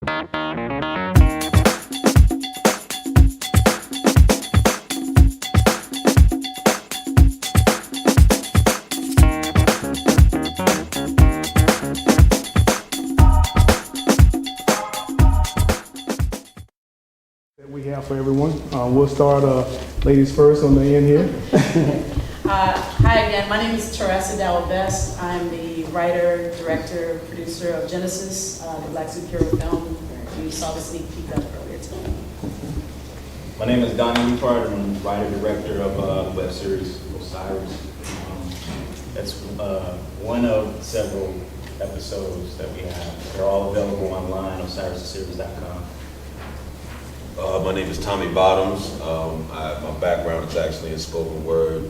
That we have for everyone. We'll start ladies first on the end here. Hi again, my name is Teresa Dalla-Best. I'm the writer, director, producer of Genesis, the Black Superhero film. You saw the sneak peek of earlier today. My name is Donnie Leafard. I'm the writer, director of the web series Osiris. That's one of several episodes that we have. They're all available online on OsirisTheSeries.com. My name is Tommy Bottoms. My background is actually in spoken word.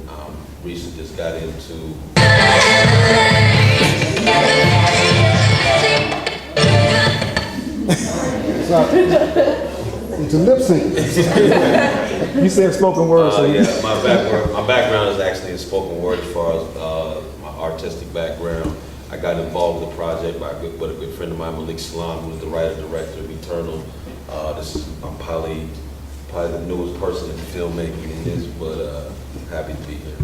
Recently just got into Into lip sync. You said spoken word, so yeah, my background is actually in spoken word as far as my artistic background. I got involved with the project by a good friend of mine, Malik Salam, who's the writer-director of Eternal. I'm probably the newest person in filmmaking in this, but happy to be here.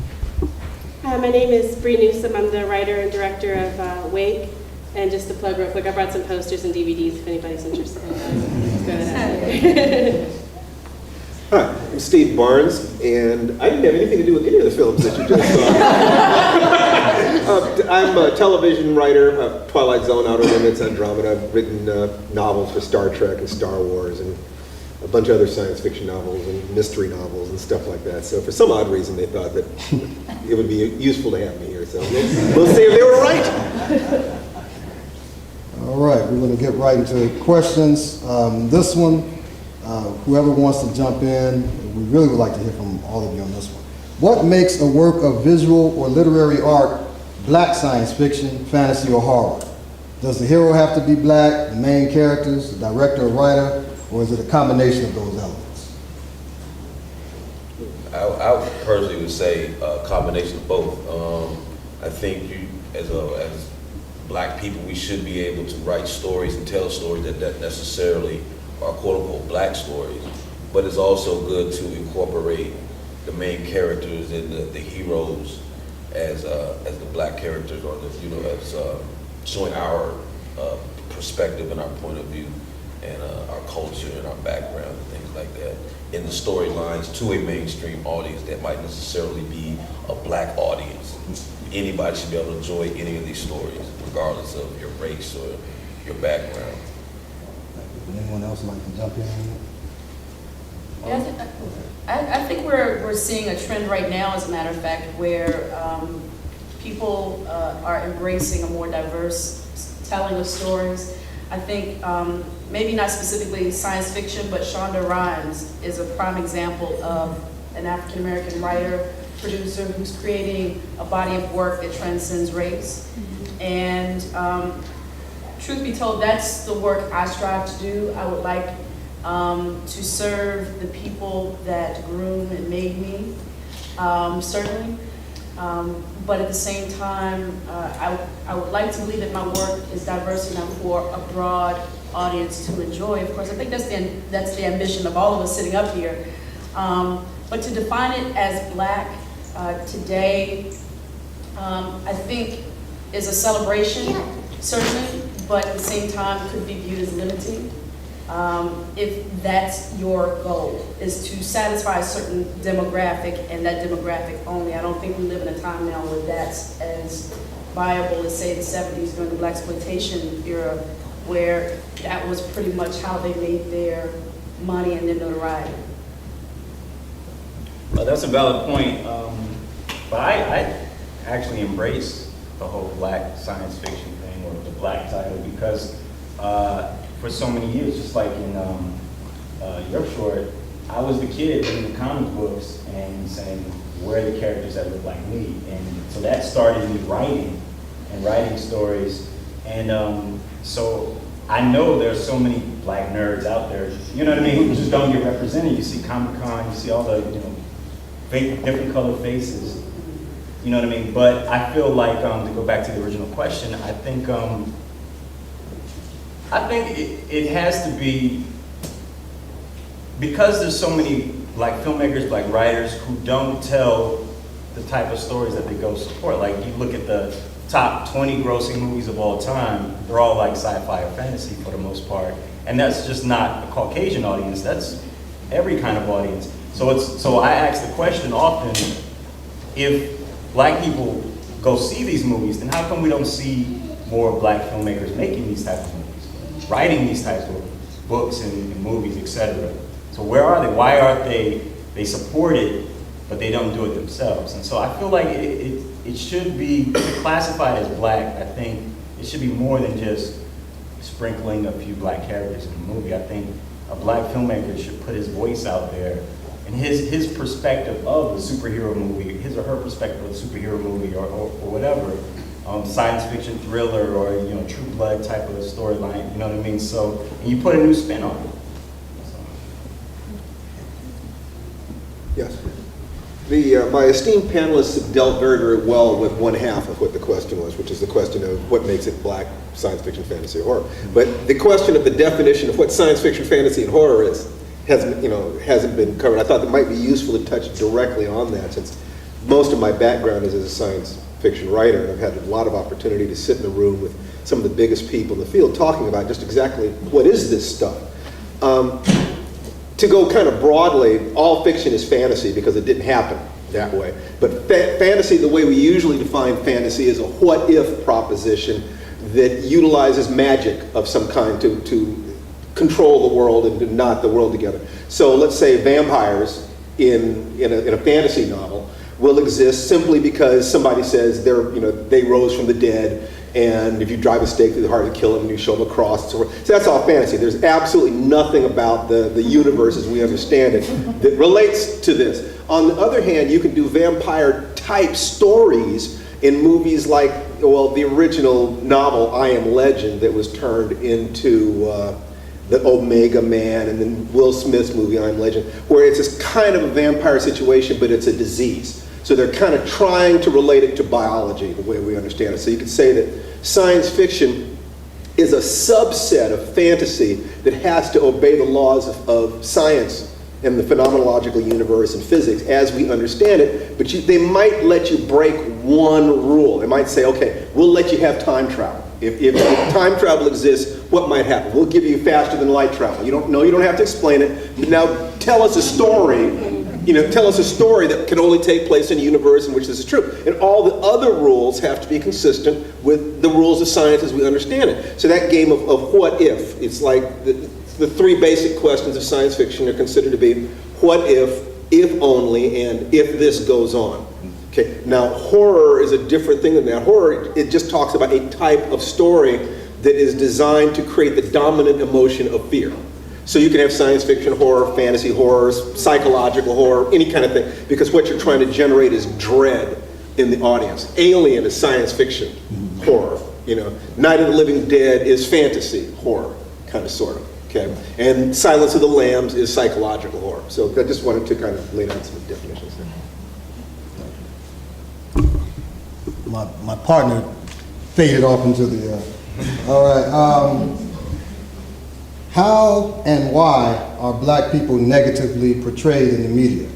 Hi, my name is Bree Newsom. I'm the writer and director of Wake. And just to plug real quick, I brought some posters and DVDs if anybody's interested. Go ahead. Hi, I'm Steve Barnes, and I didn't have anything to do with any of the films that you just saw. I'm a television writer of Twilight Zone, Outer Limits, Andromeda. I've written novels for Star Trek and Star Wars and a bunch of other science fiction novels and mystery novels and stuff like that. So for some odd reason, they thought that it would be useful to have me here. So we'll see if they were right. All right, we're going to get right into questions. This one, whoever wants to jump in, we really would like to hear from all of you on this one. What makes a work of visual or literary art black science fiction, fantasy, or horror? Does the hero have to be black, the main characters, the director or writer, or is it a combination of those elements? I personally would say a combination of both. I think as black people, we should be able to write stories and tell stories that necessarily are quote-unquote black stories, but it's also good to incorporate the main characters and the heroes as the black characters, or as showing our perspective and our point of view and our culture and our background and things like that in the storylines to a mainstream audience that might necessarily be a black audience. Anybody should be able to enjoy any of these stories, regardless of your race or your background. Would anyone else like to jump in? Yeah, I think we're seeing a trend right now, as a matter of fact, where people are embracing a more diverse telling of stories. I think maybe not specifically science fiction, but Shonda Rhimes is a prime example of an African-American writer, producer who's creating a body of work that transcends race. And truth be told, that's the work I strive to do. I would like to serve the people that groomed and made me, certainly. But at the same time, I would like to believe that my work is diverse enough for a broad audience to enjoy. Of course, I think that's the ambition of all of us sitting up here. But to define it as black today, I think is a celebration, certainly, but at the same time could be viewed as limiting. If that's your goal, is to satisfy a certain demographic and that demographic only. I don't think we live in a time now where that's as viable as, say, the 70s during the blaxploitation era, where that was pretty much how they made their money and their notoriety. That's a valid point, but I actually embrace the whole black science fiction thing, or the black title, because for so many years, just like in your short, I was the kid reading the comic books and saying, where are the characters that look like me? And so that started me writing stories. And so I know there's so many black nerds out there, you know what I mean, who just don't get represented. You see Comic-Con, you see all the, different colored faces, you know what I mean? But I feel like, to go back to the original question, I think I think it has to be, because there's so many black filmmakers, black writers who don't tell the type of stories that they go support. Like, you look at the top 20 grossing movies of all time, they're all like sci-fi or fantasy for the most part. And that's just not a Caucasian audience, that's every kind of audience. So I ask the question often, if black people go see these movies, then how come we don't see more black filmmakers making these types of movies, writing these types of books and movies, etc.? So where are they? Why aren't they support it, but they don't do it themselves? And so I feel like it should be classified as black. I think it should be more than just sprinkling a few black characters in the movie. I think a black filmmaker should put his voice out there and his perspective of the superhero movie, his or her perspective of the superhero movie or whatever, science fiction thriller or, you know, True Blood type of storyline, you know what I mean? So, and you put a new spin on it. Yes. My esteemed panelists have dealt very, very well with one half of what the question was, which is the question of what makes it black science fiction, fantasy, or horror. But the question of the definition of what science fiction, fantasy, and horror is hasn't been covered. I thought it might be useful to touch directly on that, since most of my background is as a science fiction writer, and I've had a lot of opportunity to sit in a room with some of the biggest people in the field talking about just exactly what is this stuff. To go kind of broadly, all fiction is fantasy because it didn't happen that way. But fantasy, the way we usually define fantasy, is a what-if proposition that utilizes magic of some kind to control the world and to knot the world together. So let's say vampires in a fantasy novel will exist simply because somebody says they rose from the dead, and if you drive a stake through the heart, you kill them, and you show them a cross, and so forth. So that's all fantasy. There's absolutely nothing about the universe as we understand it that relates to this. On the other hand, you can do vampire-type stories in movies like, well, the original novel, I Am Legend, that was turned into the Omega Man, and then Will Smith's movie, I Am Legend, where it's this kind of a vampire situation, but it's a disease. So they're kind of trying to relate it to biology, the way we understand it. So you could say that science fiction is a subset of fantasy that has to obey the laws of science and the phenomenological universe and physics as we understand it, but they might let you break one rule. They might say, okay, we'll let you have time travel. If time travel exists, what might happen? We'll give you faster than light travel. You don't have to explain it. But now tell us a story. Tell us a story that can only take place in a universe in which this is true. And all the other rules have to be consistent with the rules of science as we understand it. So that game of what if, it's like the three basic questions of science fiction are considered to be what if only, and if this goes on. Okay, now horror is a different thing than that. Horror, it just talks about a type of story that is designed to create the dominant emotion of fear. So you can have science fiction horror, fantasy horrors, psychological horror, any kind of thing, because what you're trying to generate is dread in the audience. Alien is science fiction horror. Night of the Living Dead is fantasy horror, kind of, sort of. Okay, and Silence of the Lambs is psychological horror. So I just wanted to kind of lay down some definitions there. My partner faded off into the. All right. How and why are black people negatively portrayed in the media?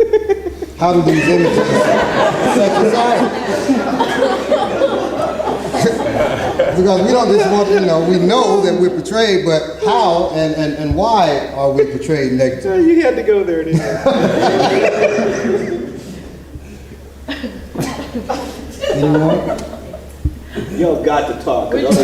How do these images affect society? Because we don't just want, we know that we're portrayed, but how and why are we portrayed negatively? You had to go there, didn't you? Any more? Y'all got to talk. 'Cause I'm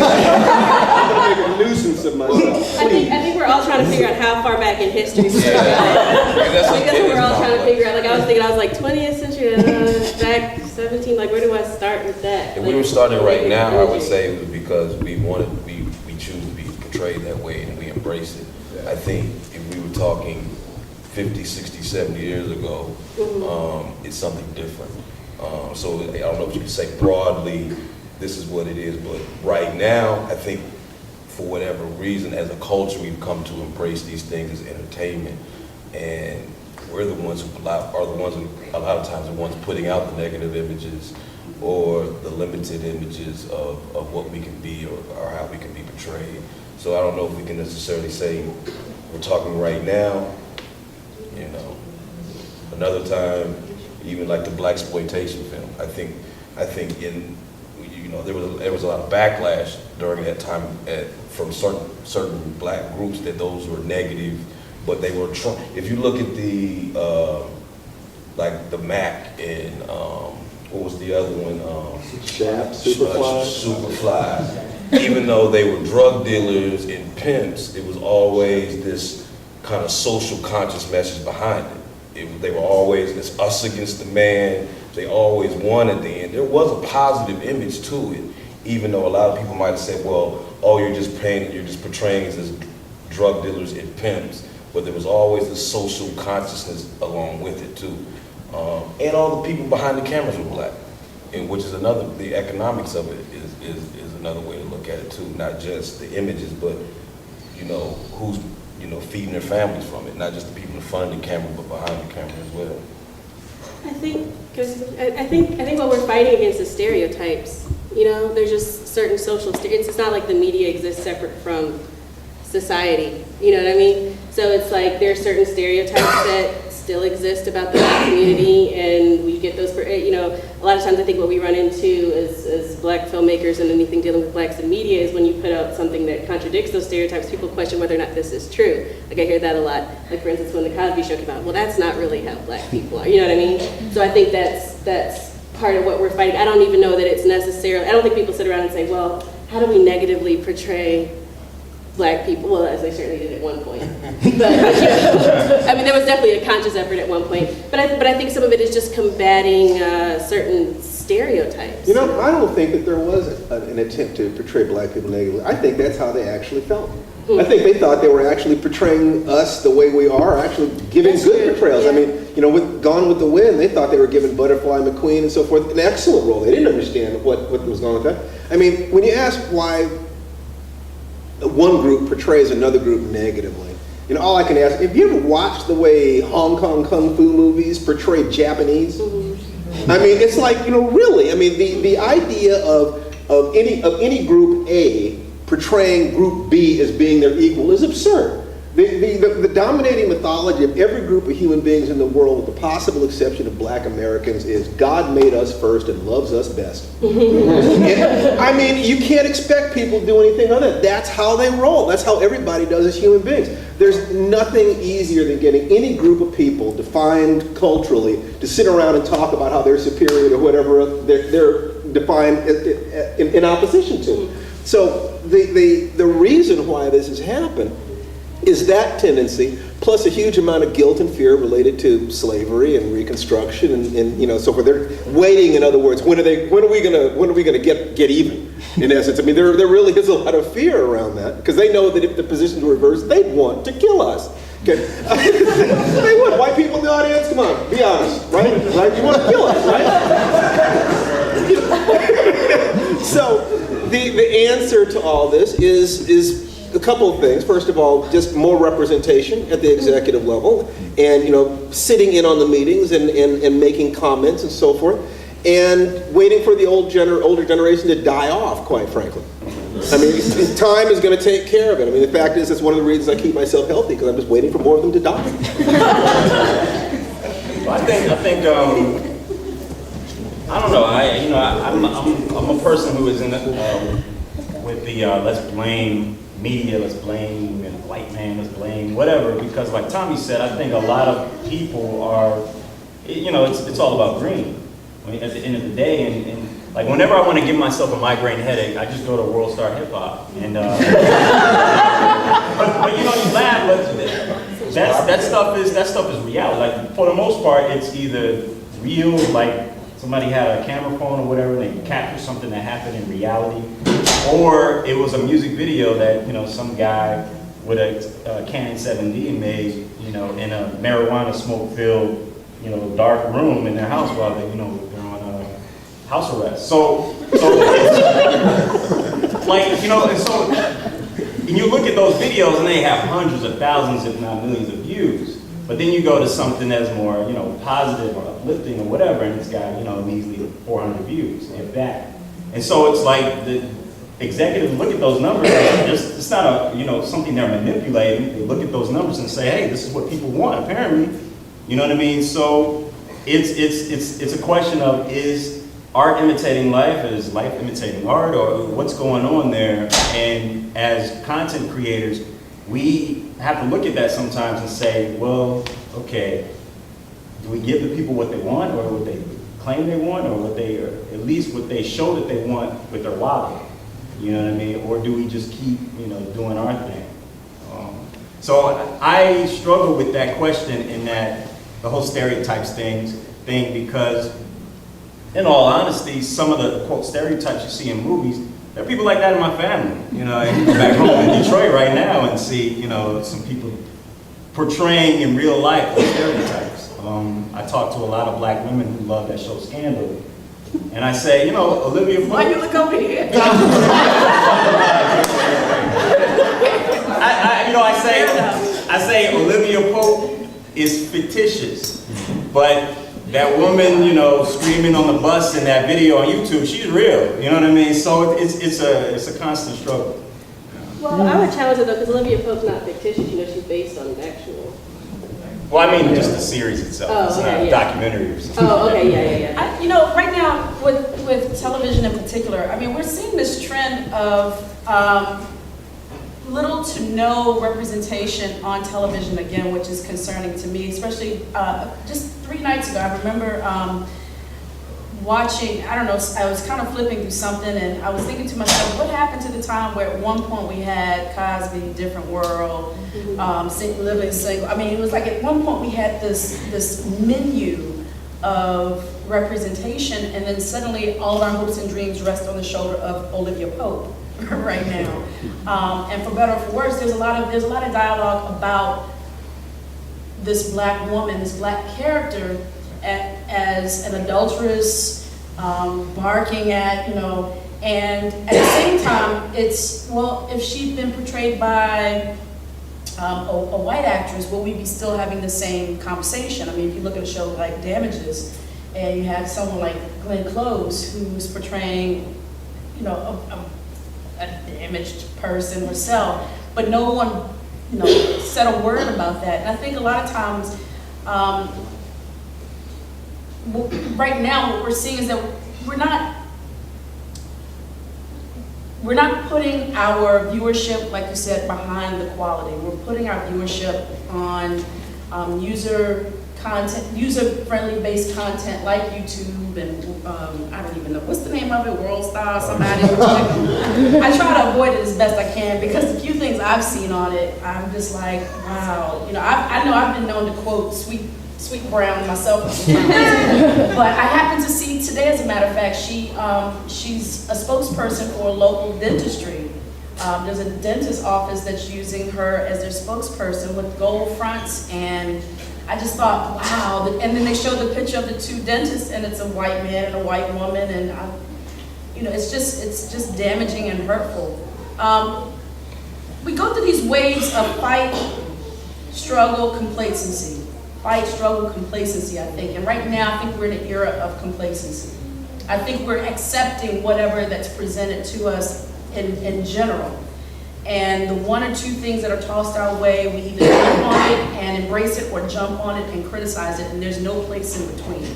going to make a nuisance of myself. I think we're all trying to figure out how far back in history we go. That's what we're all trying to figure out. Like, I was like 20th century, back 17, like, where do I start with that? If we were starting right now, I would say it was because we choose to be portrayed that way and we embrace it. I think if we were talking 50, 60, 70 years ago, it's something different. So I don't know if you can say broadly, this is what it is, but right now, I think for whatever reason, as a culture, we've come to embrace these things as entertainment, and we're the ones who a lot of times the ones putting out the negative images or the limited images of what we can be or how we can be portrayed. So I don't know if we can necessarily say we're talking right now, you know. Another time, even like the blaxploitation film. I think in, you know, there was a lot of backlash during that time from certain black groups that those were negative, but they were if you look at the like the Mac and what was the other one? Superfly. Even though they were drug dealers and pimps, it was always this kind of social conscious message behind it. They were always this us against the man. They always won at the end. There was a positive image to it, even though a lot of people might have said, well, oh, you're just portraying us as drug dealers and pimps. But there was always this social consciousness along with it too. And all the people behind the cameras were black, and which is the economics of it is another way to look at it too. Not just the images, but, you know, who's, you know, feeding their families from it. Not just the people in front of the camera, but behind the camera as well. I think what we're fighting against is stereotypes. You know, there's just certain social stereotypes. It's not like the media exists separate from society. You know what I mean? So it's like there are certain stereotypes that still exist about the black community, and we get those, you know, a lot of times I think what we run into as black filmmakers and anything dealing with blacks in media is when you put out something that contradicts those stereotypes, people question whether or not this is true. Like I hear that a lot. Like for instance, when the Cosby Show came out, well, that's not really how black people are. You know what I mean? So I think that's part of what we're fighting. I don't even know that it's necessarily, I don't think people sit around and say, well, how do we negatively portray black people? Well, as they certainly did at one point. But, you know, I mean, there was definitely a conscious effort at one point. But I think some of it is just combating certain stereotypes. You know, I don't think that there was an attempt to portray black people negatively. I think that's how they actually felt. I think they thought they were actually portraying us the way we are, actually giving That's good true. portrayals. Yeah. I mean, you know, with Gone with the Wind, they thought they were giving Butterfly McQueen and so forth an excellent role. They didn't understand what was going on with that. I mean, when you ask why one group portrays another group negatively, you know, all I can ask, have you ever watched the way Hong Kong Kung Fu movies portray Japanese? I mean, it's like, you know, really, I mean, the idea of any group A portraying group B as being their equal is absurd. The dominating mythology of every group of human beings in the world, with the possible exception of black Americans, is God made us first and loves us best. I mean, you can't expect people to do anything other than that. That's how they roll. That's how everybody does as human beings. There's nothing easier than getting any group of people defined culturally to sit around and talk about how they're superior to whatever they're defined in opposition to. So the reason why this has happened is that tendency, plus a huge amount of guilt and fear related to slavery and Reconstruction and you know, so forth. They're waiting, in other words, when are we gonna get even? In essence, I mean, there really is a lot of fear around that, because they know that if the positions were reversed, they'd want to kill us. Okay. They would. White people in the audience, come on, be honest, right? You want to kill us, right? So the answer to all this is a couple of things. First of all, just more representation at the executive level, and, you know, sitting in on the meetings and making comments and so forth, and waiting for the older generation to die off, quite frankly. I mean, time is going to take care of it. I mean, the fact is, that's one of the reasons I keep myself healthy, because I'm just waiting for more of them to die. I think I don't know. I'm a person who is in with the let's blame media, let's blame white man, let's blame whatever, because like Tommy said, I think a lot of people are, you know, it's all about green. I mean, at the end of the day, and like whenever I want to give myself a migraine headache, I just go to World Star Hip Hop, and but you know, you laugh, but that stuff is reality. Like for the most part, it's either real, like somebody had a camera phone or whatever, and they captured something that happened in reality, or it was a music video that, you know, some guy with a Canon 7D made, you know, in a marijuana smoke-filled, you know, dark room in their house while they, you know, they're on house arrest. So like, you know, and you look at those videos and they have hundreds of thousands, if not millions of views. But then you go to something that's more, you know, positive or uplifting or whatever, and it's got, you know, measly 400 views, if that. And so it's like executives look at those numbers, it's not a, you know, something they're manipulating. They look at those numbers and say, hey, this is what people want, apparently. You know what I mean? So it's a question of, is art imitating life? Is life imitating art? Or what's going on there? And as content creators, we have to look at that sometimes and say, well, okay, do we give the people what they want, or what they claim they want, or what they, or at least what they show that they want with their wallet? You know what I mean? Or do we just keep, you know, doing our thing? So I struggle with that question, in that the whole stereotypes thing, because in all honesty, some of the quote stereotypes you see in movies, there are people like that in my family. You know, and you go back home in Detroit right now and see, you know, some people portraying in real life those stereotypes. I talk to a lot of black women who love that show Scandal. And I say, you know, Olivia Pope. Why you look over here? I say Olivia Pope is fictitious, but that woman, you know, screaming on the bus in that video on YouTube, she's real. You know what I mean? So it's a constant struggle. Well, I would challenge it though, because Olivia Pope's not fictitious, you know, she's based on an actual. Well, I mean, just the series itself. Oh, it's okay, not a yeah. documentary or something. Oh, okay, yeah. You know, right now, with television in particular, I mean, we're seeing this trend of little to no representation on television again, which is concerning to me, especially just 3 nights ago. I remember watching, I don't know, I was kind of flipping through something, and I was thinking to myself, what happened to the time where at one point we had Cosby, Different World, Living Single? I mean, it was like at one point we had this menu of representation, and then suddenly all our hopes and dreams rest on the shoulder of Olivia Pope right now. And for better or for worse, there's a lot of dialogue about this black woman, this black character, as an adulteress, barking at, you know, and at the same time, it's, well, if she'd been portrayed by a white actress, will we be still having the same conversation? I mean, if you look at a show like Damages, and you have someone like Glenn Close, who's portraying, you know, a damaged person herself, but no one, you know, said a word about that. And I think a lot of times, right now, what we're seeing is that we're not putting our viewership, like you said, behind the quality. We're putting our viewership on user-friendly based content like YouTube and I don't even know, what's the name of it, World Star, somebody. I try to avoid it as best I can, because the few things I've seen on it, I'm just like, wow. You know, I know I've been known to quote Sweet Brown myself, but I happened to see today, as a matter of fact, she's a spokesperson for local dentistry. There's a dentist office that's using her as their spokesperson with gold fronts, and I just thought, wow. And then they show the picture of the 2 dentists, and it's a white man and a white woman, and you know, it's just damaging and hurtful. We go through these waves of fight, struggle, complacency. Fight, struggle, complacency, I think. And right now, I think we're in an era of complacency. I think we're accepting whatever that's presented to us in general. And the 1 or 2 things that are tossed our way, we either jump on it and embrace it, or jump on it and criticize it, and there's no place in between.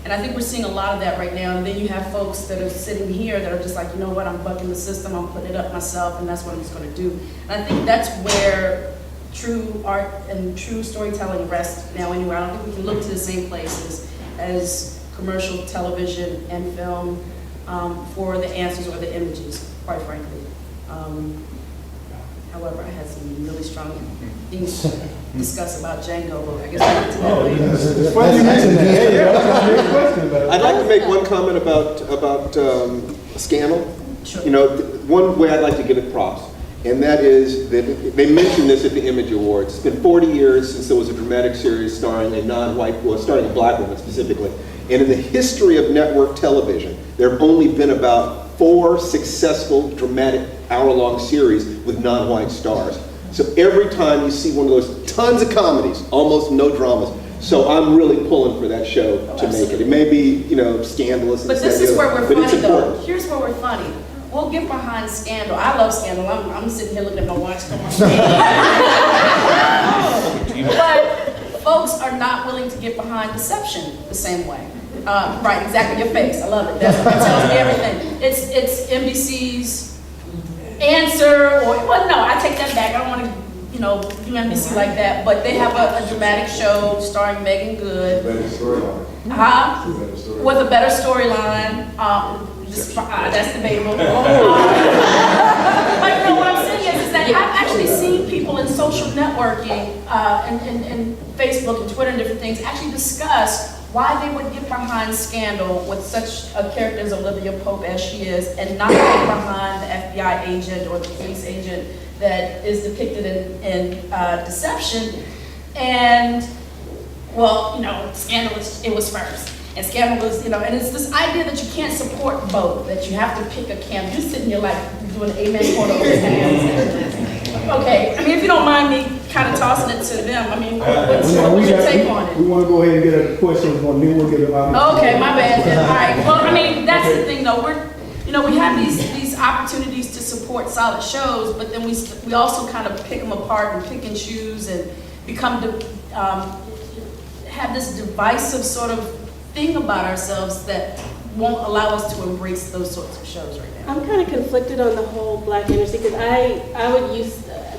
And I think we're seeing a lot of that right now. And then you have folks that are sitting here that are just like, you know what, I'm bucking the system, I'm putting it up myself, and that's what I'm just gonna do. And I think that's where true art and true storytelling rest now anyway. I don't think we can look to the same places as commercial television and film for the answers or the images, quite frankly. However, I had some really strong things to discuss about Django, but I guess we'll get to that later. It's funny you mentioned that. Hey, I was trying to hear a question about it. I'd like to make one comment about Scandal. Sure. You know, one way I'd like to give it props, and that is that they mentioned this at the Image Awards. It's been 40 years since there was a dramatic series starring a non-white, well, starring a black woman specifically. And in the history of network television, there have only been about 4 successful dramatic hour-long series with non-white stars. So every time you see one of those, tons of comedies, almost no dramas. So I'm really pulling for that show to make it. It may be, you know, scandalous. But this is where we're but it's funny, though. important. Here's where we're funny. we'll get behind Scandal. I love Scandal. I'm sitting here looking at my watch. Come on. But folks are not willing to get behind Deception the same way. Right, exactly, your face. I love it. That tells me everything. It's NBC's answer, or, well, no, I take that back. I don't want to, do NBC like that. But they have a dramatic show starring Megan Good. With a better storyline. That's debatable. But what I'm saying is that I've actually seen people in social networking, and Facebook and Twitter and different things actually discuss why they would get behind Scandal with such a character as Olivia Pope as she is, and not get behind the FBI agent or the police agent that is depicted in Deception. And, well, Scandal it was first. And Scandal was, and it's this idea that you can't support both, that you have to pick a camp. You're sitting here like doing amen for those hands. Okay, I mean, if you don't mind me kind of tossing it to them, I mean, what's your take on it? We want to go ahead and get a question, then we'll get it out. Okay, my bad then. All right. Well, I mean, that's the thing though. We have these opportunities to support solid shows, but then we also kind of pick them apart and pick and choose and become have this divisive sort of thing about ourselves that won't allow us to embrace those sorts of shows right now. I'm kind of conflicted on the whole Black industry because I would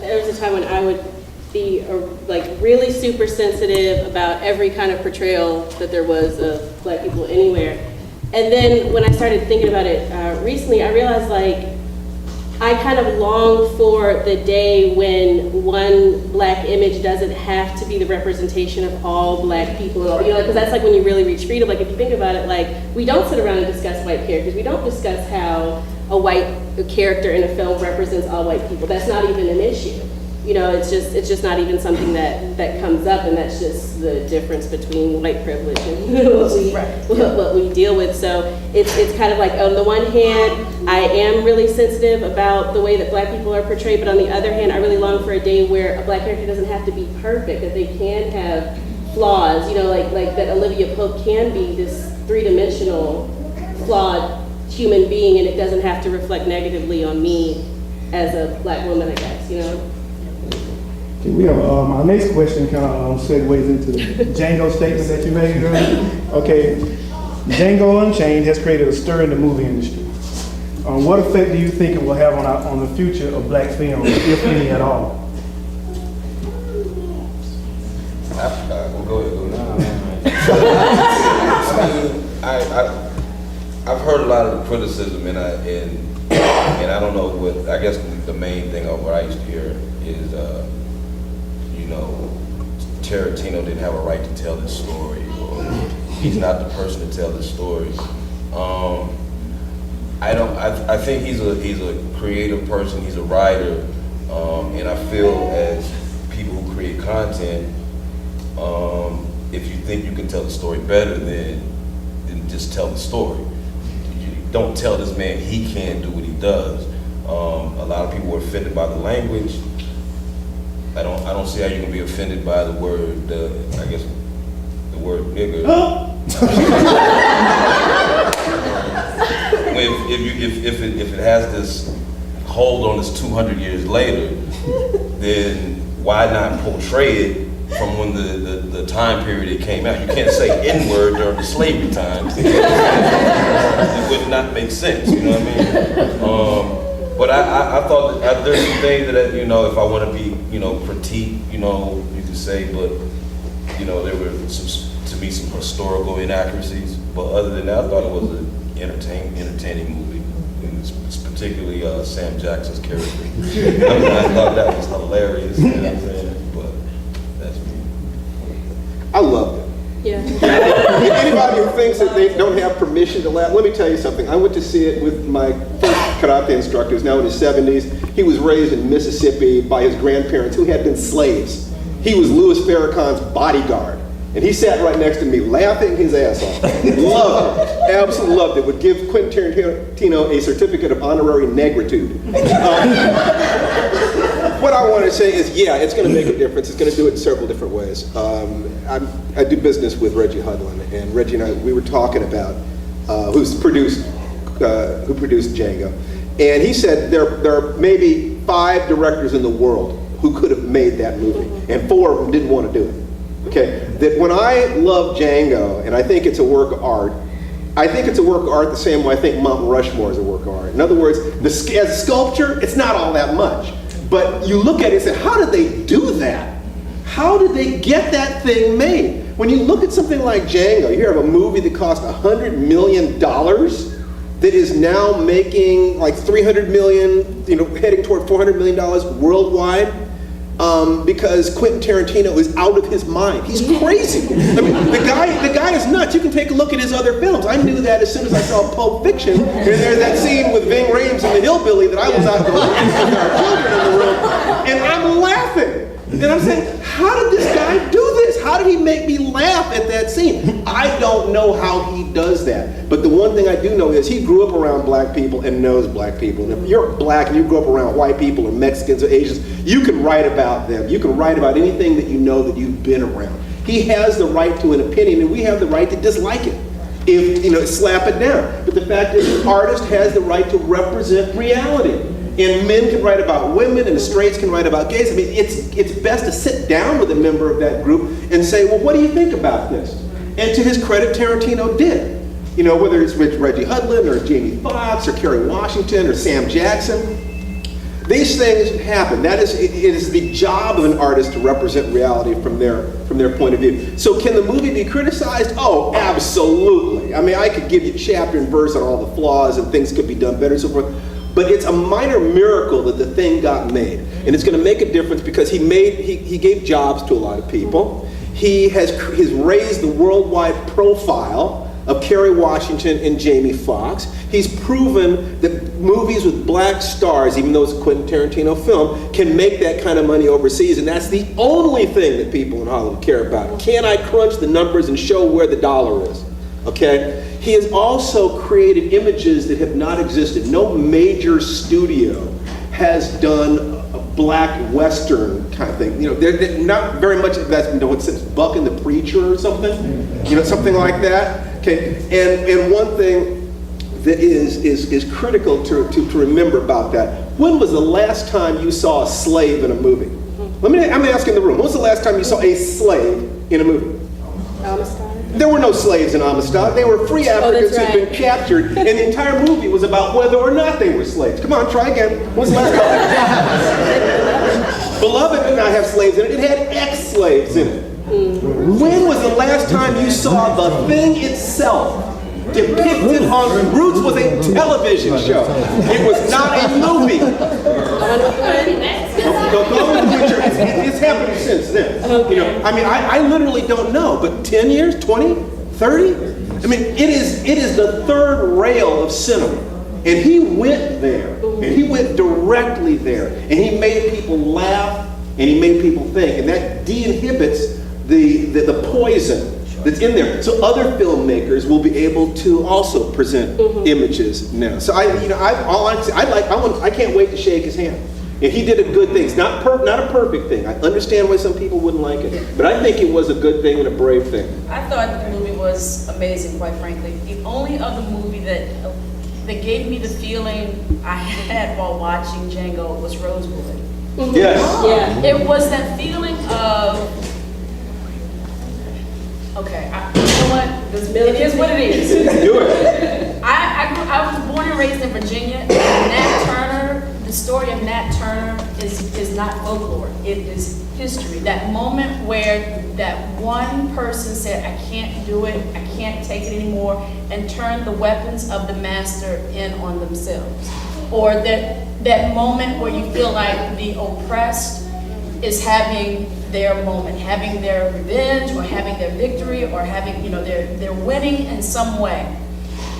there was a time when I would be like really super sensitive about every kind of portrayal that there was of Black people anywhere. And then when I started thinking about it recently, I realized like I kind of long for the day when one Black image doesn't have to be the representation of all Black people, because that's like when you really reach freedom. Like if you think about it, like we don't sit around and discuss white characters. We don't discuss how a white character in a film represents all white people. That's not even an issue. It's just not even something that comes up, and that's just the difference between white privilege and what we deal with. So it's kind of like, on the one hand, I am really sensitive about the way that Black people are portrayed, but on the other hand, I really long for a day where a Black character doesn't have to be perfect, that they can have flaws, like that Olivia Pope can be this three-dimensional, flawed human being, and it doesn't have to reflect negatively on me as a Black woman, I guess, Okay, we have, our next question kind of segues into the Django statement that you made earlier. Okay, Django Unchained has created a stir in the movie industry. What effect do you think it will have on the future of Black film, if any at all? Go ahead. I've heard a lot of the criticism, and I don't know what. I guess the main thing of what I used to hear is, Tarantino didn't have a right to tell this story, or he's not the person to tell this story. I think he's a creative person. He's a writer, and I feel as people who create content, if you think you can tell the story better, then just tell the story. You don't tell this man he can't do what he does. A lot of people were offended by the language. I don't see how you can be offended by the word, the word nigger. If it has this hold on us 200 years later, then why not portray it from when the time period it came out? You can't say N-word during the slavery times. It would not make sense, you know what I mean? But I thought that there's some things that, if I want to be, critique, you could say, but, there were some historical inaccuracies. But other than that, I thought it was an entertaining movie. And it's particularly Sam Jackson's character. I thought that was hilarious, but that's me. I loved it. Yeah. Anybody who thinks that they don't have permission to laugh, let me tell you something. I went to see it with my first karate instructor, who's now in his 70s. He was raised in Mississippi by his grandparents who had been slaves. He was Louis Farrakhan's bodyguard. And he sat right next to me, laughing his ass off. Loved it. Absolutely loved it. Would give Quentin Tarantino a certificate of honorary negritude. What I want to say is, yeah, it's going to make a difference. It's going to do it in several different ways. I do business with Reggie Hudlin, and Reggie and I, we were talking about who produced Django. And he said there are maybe 5 directors in the world who could have made that movie, and 4 of them didn't want to do it. Okay, that when I love Django, and I think it's a work of art, I think it's a work of art the same way I think Mount Rushmore is a work of art. In other words, as a sculpture, it's not all that much. But you look at it and say, how did they do that? How did they get that thing made? When you look at something like Django, you have a movie that cost $100 million that is now making like $300 million, heading toward $400 million worldwide. Because Quentin Tarantino is out of his mind. He's crazy. I mean, the guy is nuts. You can take a look at his other films. I knew that as soon as I saw Pulp Fiction. And there's that scene with Ving Rhames and the hillbilly that I was out going to because there are children in the room. And I'm laughing. And I'm saying, how did this guy do this? How did he make me laugh at that scene? I don't know how he does that. But the one thing I do know is he grew up around black people and knows black people. And if you're black and you grew up around white people or Mexicans or Asians, you can write about them. You can write about anything that you know that you've been around. He has the right to an opinion, and we have the right to dislike it. If, slap it down. But the fact is, an artist has the right to represent reality. And men can write about women, and the straights can write about gays. I mean, it's best to sit down with a member of that group and say, well, what do you think about this? And to his credit, Tarantino did. Whether it's with Reggie Hudlin or Jamie Foxx or Kerry Washington or Sam Jackson, these things happen. It is the job of an artist to represent reality from their point of view. So can the movie be criticized? Oh, absolutely. I mean, I could give you chapter and verse on all the flaws and things could be done better and so forth. But it's a minor miracle that the thing got made. And it's going to make a difference because he gave jobs to a lot of people. He's raised the worldwide profile of Kerry Washington and Jamie Foxx. He's proven that movies with black stars, even though it's a Quentin Tarantino film, can make that kind of money overseas. And that's the only thing that people in Hollywood care about. Can I crunch the numbers and show where the dollar is? Okay? He has also created images that have not existed. No major studio has done a black Western kind of thing. They're not very much of that's been done since Buck and the Preacher or something. Something like that. Okay, and one thing that is critical to remember about that. When was the last time you saw a slave in a movie? I'm asking the room. When was the last time you saw a slave in a movie? Amistad? There were no slaves in Amistad. They were free Africans who'd been captured, and the entire movie was about whether or not they were slaves. Come on, try again. When was the last time? Beloved did not have slaves in it. It had ex-slaves in it. When was the last time you saw the thing itself depicted on Roots? Was a television show. It was not a movie. It's happened since then. I literally don't know, but 10 years, 20, 30? I mean, it is the third rail of cinema. And he went there, and he went directly there, and he made people laugh, and he made people think, and that de-inhibits the poison that's in there. So other filmmakers will be able to also present images now. So I can't wait to shake his hand. And he did a good thing. It's not a perfect thing. I understand why some people wouldn't like it, but I think it was a good thing and a brave thing. I thought the movie was amazing, quite frankly. The only other movie that gave me the feeling I had while watching Django was Rosewood. Yes. Yeah. It was that feeling of, okay, you know what? It is what it is. Do it. I was born and raised in Virginia. And Nat Turner, the story of Nat Turner is not folklore. It is history. That moment where that one person said, I can't do it, I can't take it anymore, and turned the weapons of the master in on themselves. Or that moment where you feel like the oppressed is having their moment, having their revenge, or having their victory, or having, they're winning in some way.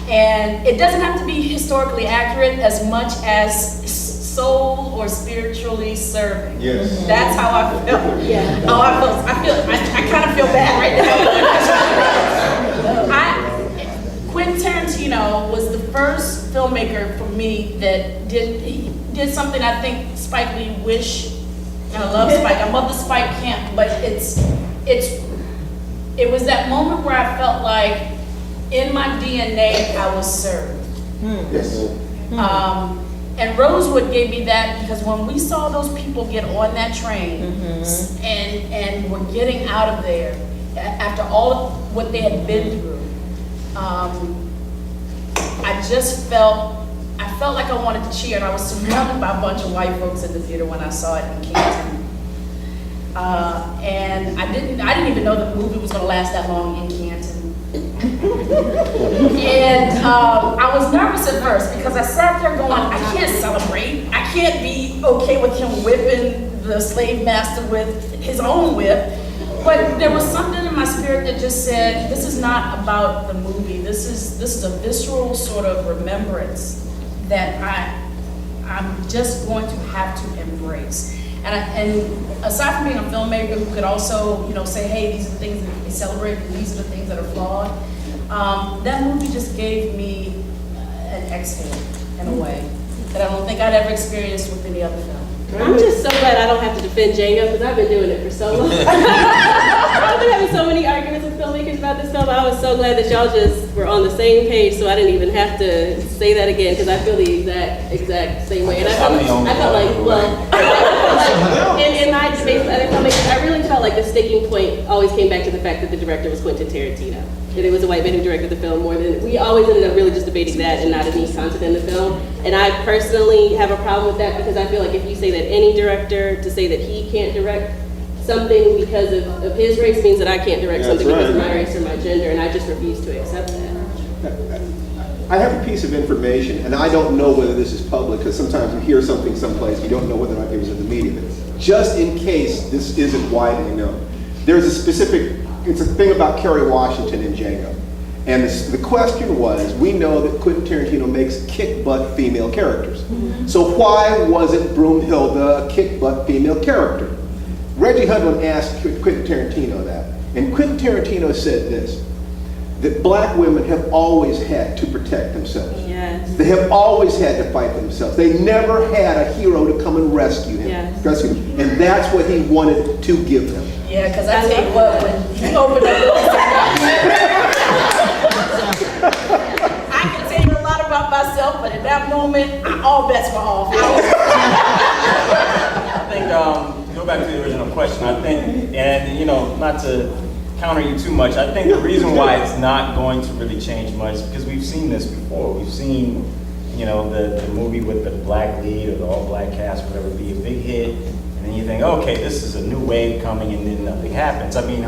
And it doesn't have to be historically accurate as much as soul or spiritually serving. Yes. That's how I feel. Yeah. Oh, I kind of feel bad right now. Quentin Tarantino was the first filmmaker for me that did something I think Spike Lee wish. And I love Spike. I love the Spike camp, but it was that moment where I felt like in my DNA I was served. Yes. And Rosewood gave me that because when we saw those people get on that train and were getting out of there after all of what they had been through, I just felt like I wanted to cheer, and I was surrounded by a bunch of white folks in the theater when I saw it in Canton. And I didn't even know the movie was going to last that long in Canton. And I was nervous at first because I sat there going, I can't celebrate. I can't be okay with him whipping the slave master with his own whip. But there was something in my spirit that just said, this is not about the movie. This is a visceral sort of remembrance that I'm just going to have to embrace. And aside from being a filmmaker who could also, say, hey, these are the things that we celebrate, and these are the things that are flawed, that movie just gave me an exhale in a way that I don't think I'd ever experienced with any other film. I'm just so glad I don't have to defend Django because I've been doing it for so long. I've been having so many arguments with filmmakers about this film. I was so glad that y'all just were on the same page, so I didn't even have to say that again because I feel the exact same way. And I felt like, in my debates with other filmmakers, I really felt like the sticking point always came back to the fact that the director was Quentin Tarantino. And it was a white man who directed the film more than, we always ended up really just debating that and not any content in the film. And I personally have a problem with that because I feel like if you say that any director, to say that he can't direct something because of his race means that I can't direct something because of my race or my gender, and I just refuse to accept that. I have a piece of information, and I don't know whether this is public, because sometimes you hear something someplace, you don't know whether or not it was in the media. But just in case this isn't widely known, there's a specific, it's a thing about Kerry Washington in Django. And the question was, we know that Quentin Tarantino makes kick-butt female characters. So why wasn't Broomhilda a kick-butt female character? Reggie Hudlin asked Quentin Tarantino that. And Quentin Tarantino said this, that black women have always had to protect themselves. Yes. They have always had to fight for themselves. They never had a hero to come and rescue him. Yes. Rescue him. And that's what he wanted to give them. Yeah, because I tell you what, when he opened up, I can tell you a lot about myself, but at that moment, all bets were off. I think, go back to the original question, I think, and not to counter you too much, I think the reason why it's not going to really change much is because we've seen this before. We've seen, the movie with the black lead or the all-black cast, whatever, be a big hit, and then you think, okay, this is a new wave coming, and then nothing happens. I mean,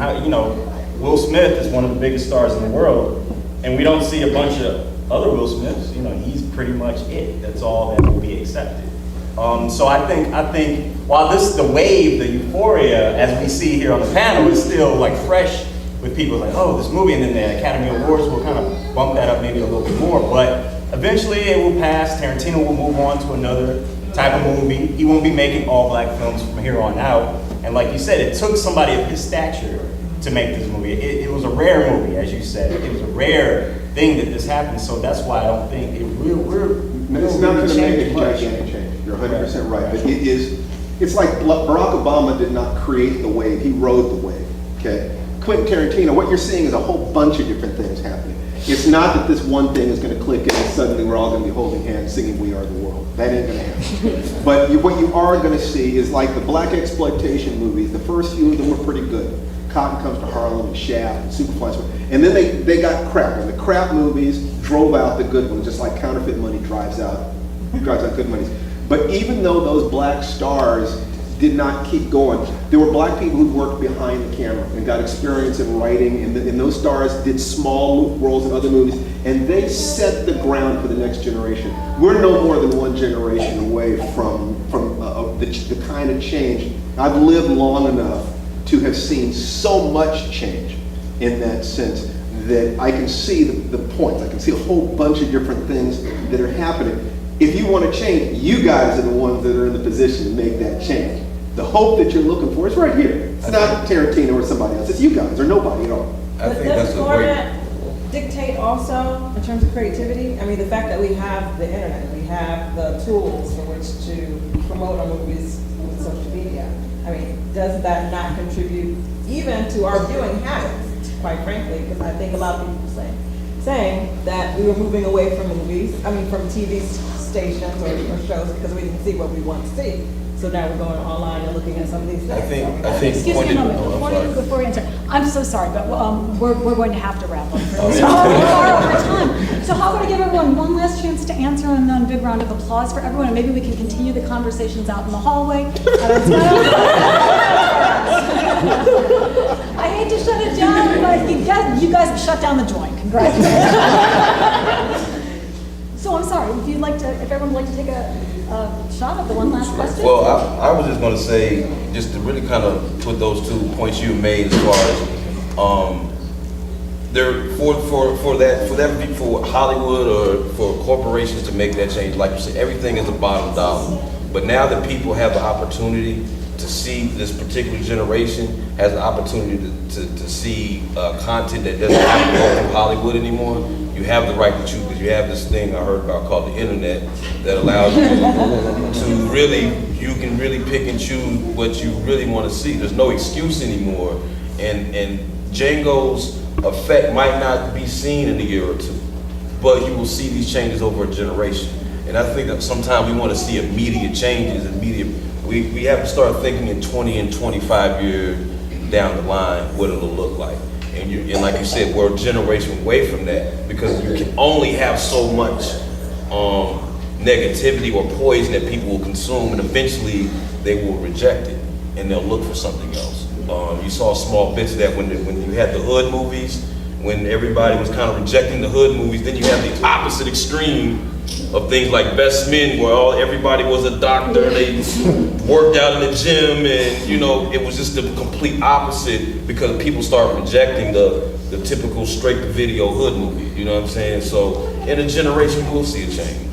Will Smith is one of the biggest stars in the world, and we don't see a bunch of other Will Smiths. He's pretty much it. That's all that will be accepted. So I think while the wave, the euphoria, as we see here on the panel, is still like fresh with people like, oh, this movie, and then the Academy Awards will kind of bump that up maybe a little bit more. But eventually it will pass. Tarantino will move on to another type of movie. He won't be making all black films from here on out. And like you said, it took somebody of his stature to make this movie. It was a rare movie, as you said. It was a rare thing that this happened. So that's why I don't think It's not going to make a gigantic change. You're 100% right. But it's like Barack Obama did not create the wave, he rode the wave, okay? Quentin Tarantino, what you're seeing is a whole bunch of different things happening. It's not that this one thing is going to click and suddenly we're all going to be holding hands singing We Are the World. That ain't going to happen. But what you are going to see is like the black exploitation movies, the first few of them were pretty good. Cotton Comes to Harlem and Shaft and Superfly. And then they got crap. And the crap movies drove out the good ones, just like counterfeit money drives out good movies. But even though those black stars did not keep going, there were black people who worked behind the camera and got experience in writing, and those stars did small roles in other movies, and they set the ground for the next generation. We're no more than one generation away from the kind of change. I've lived long enough to have seen so much change in that sense that I can see the points. I can see a whole bunch of different things that are happening. If you want to change, you guys are the ones that are in the position to make that change. The hope that you're looking for is right here. It's not Tarantino or somebody else. It's you guys or nobody at all. I think that's a great dictate also in terms of creativity. I mean, the fact that we have the internet, we have the tools for which to promote our movies with social media. I mean, does that not contribute even to our viewing habits, quite frankly? Because I think a lot of people saying that we were moving away from movies, from TV stations or shows because we didn't see what we want to see. So now we're going online and looking at some of these things. I think Excuse me a pointed- moment, oh, I'm sorry. before you answer, I'm so sorry, but we're going to have to wrap up. We are over time. So how about I give everyone one last chance to answer and then a big round of applause for everyone, and maybe we can continue the conversations out in the hallway. I hate to shut it down, but you guys have shut down the joint. Congratulations. So I'm sorry, if everyone would like to take a shot at the one last question? Well, I was just gonna say, just to really kind of put those 2 points you made as far as, there, for Hollywood or for corporations to make that change, like you said, everything is a bottom dollar. But now that people have the opportunity to see, this particular generation has the opportunity to see content that doesn't have to go through Hollywood anymore, you have the right to choose, because you have this thing I heard about called the internet that allows you to really, you can really pick and choose what you really want to see. There's no excuse anymore, and Django's effect might not be seen in a year or two, but you will see these changes over a generation. And I think that sometimes we want to see immediate changes, we have to start thinking in 20 and 25 years down the line what it'll look like. And like you said, we're a generation away from that, because you can only have so much negativity or poison that people will consume, and eventually they will reject it and they'll look for something else. You saw small bits of that when you had the hood movies, when everybody was kind of rejecting the hood movies. Then you have the opposite extreme of things like Best Men, where everybody was a doctor, they worked out in the gym, and it was just the complete opposite, because people start rejecting the typical straight-to-video hood movie. You know what I'm saying? So in a generation, we'll see a change.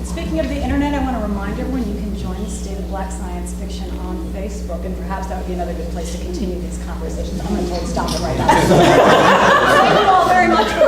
Speaking of the internet, I want to remind everyone you can join the State of Black Science Fiction on Facebook, and perhaps that would be another good place to continue these conversations. I'm going to stop it right now. Thank you all very much for